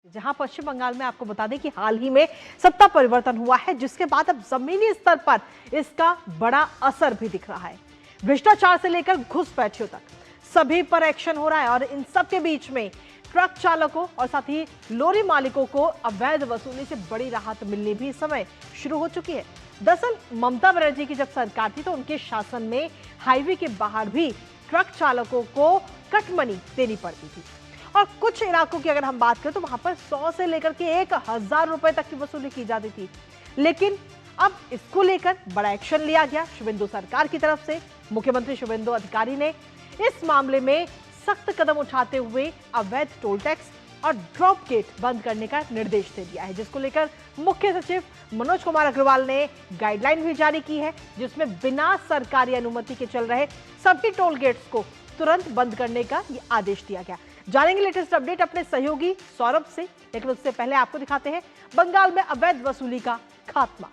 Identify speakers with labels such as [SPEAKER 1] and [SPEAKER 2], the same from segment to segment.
[SPEAKER 1] जहां पश्चिम बंगाल में आपको बता दें कि हाल ही में सत्ता परिवर्तन हुआ है, जिसके बाद अब जमीनी स्तर पर इसका बड़ा असर भी दिख रहा है। भ्रष्टाचार से लेकर घुसपैठियों तक सभी पर एक्शन हो रहा है और इन सब के बीच में ट्रक चालकों और साथ ही लॉरी मालिकों को अवैध वसूली से बड़ी राहत मिलनी भी इस समय शुरू हो चुकी है। दरअसल ममता बनर्जी की जब सरकार थी तो उनके शासन में हाईवे के बाहर भी ट्रक चालकों को कट मनी देनी पड़ती थी और कुछ इलाकों की अगर हम बात करें तो वहां पर 100 से लेकर के 1000 रुपए तक की वसूली की जाती थी। लेकिन अब इसको लेकर बड़ा एक्शन लिया गया शुभेंदु सरकार की तरफ से। मुख्यमंत्री शुभेंदु अधिकारी ने इस मामले में सख्त कदम उठाते हुए अवैध टोल टैक्स और ड्रॉप गेट बंद करने का निर्देश दे दिया है, जिसको लेकर मुख्य सचिव मनोज कुमार अग्रवाल ने गाइडलाइन भी जारी की है, जिसमें बिना सरकारी अनुमति के चल रहे सभी टोल गेट्स को तुरंत बंद करने का ये आदेश दिया गया। जानेंगे लेटेस्ट अपडेट अपने सहयोगी सौरभ से, लेकिन उससे पहले आपको दिखाते हैं बंगाल में अवैध वसूली का खात्मा।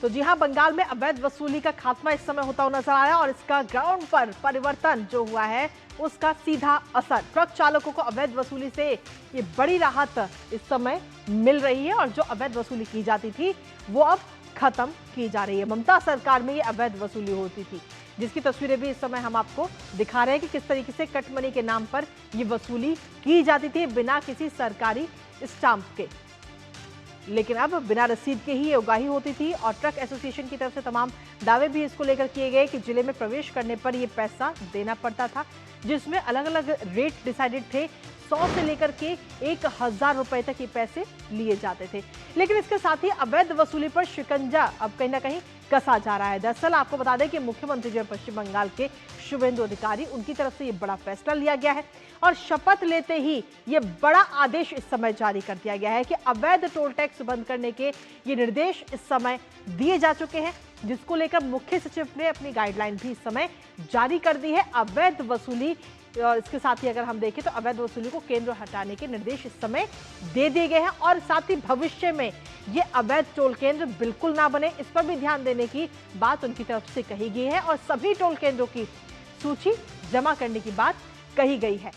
[SPEAKER 1] तो जी हां, बंगाल में अवैध वसूली का खात्मा इस समय होता हुआ नजर आ रहा है और इसका ग्राउंड पर परिवर्तन जो हुआ है उसका सीधा असर ट्रक चालकों को अवैध वसूली से ये बड़ी राहत इस समय मिल रही है और जो अवैध वसूली की जाती थी वो अब खत्म की जा रही है। ममता सरकार में ये अवैध वसूली होती थी, जिसकी तस्वीरें भी इस समय हम आपको दिखा रहे हैं कि किस तरीके से कट मनी के नाम पर ये वसूली की जाती थी बिना किसी सरकारी स्टाम्प के। लेकिन अब बिना रसीद के ही ये उगाही होती थी और ट्रक एसोसिएशन की तरफ से तमाम दावे भी इसको लेकर किए गए कि जिले में प्रवेश करने पर ये पैसा देना पड़ता था, जिसमें अलग अलग रेट डिसाइडेड थे। 100 से लेकर के 1000 रुपए तक ये पैसे लिए जाते थे। लेकिन इसके साथ ही अवैध वसूली पर शिकंजा अब कहीं ना कहीं कसा जा रहा है। दरअसल आपको बता दें कि मुख्यमंत्री जो पश्चिम बंगाल के शुभेंदु अधिकारी, उनकी तरफ से ये बड़ा फैसला लिया गया है और शपथ लेते ही ये बड़ा आदेश इस समय जारी कर दिया गया है कि अवैध टोल टैक्स बंद करने के ये निर्देश इस समय दिए जा चुके हैं, जिसको लेकर मुख्य सचिव ने अपनी गाइडलाइन भी इस समय जारी कर दी है। अवैध वसूली और इसके साथ ही अगर हम देखें तो अवैध वसूली को केंद्र हटाने के निर्देश इस समय दे दिए गए हैं और साथ ही भविष्य में ये अवैध टोल केंद्र बिल्कुल ना बने, इस पर भी ध्यान देने की बात उनकी तरफ से कही गई है और सभी टोल केंद्रों की सूची जमा करने की बात कही गई है।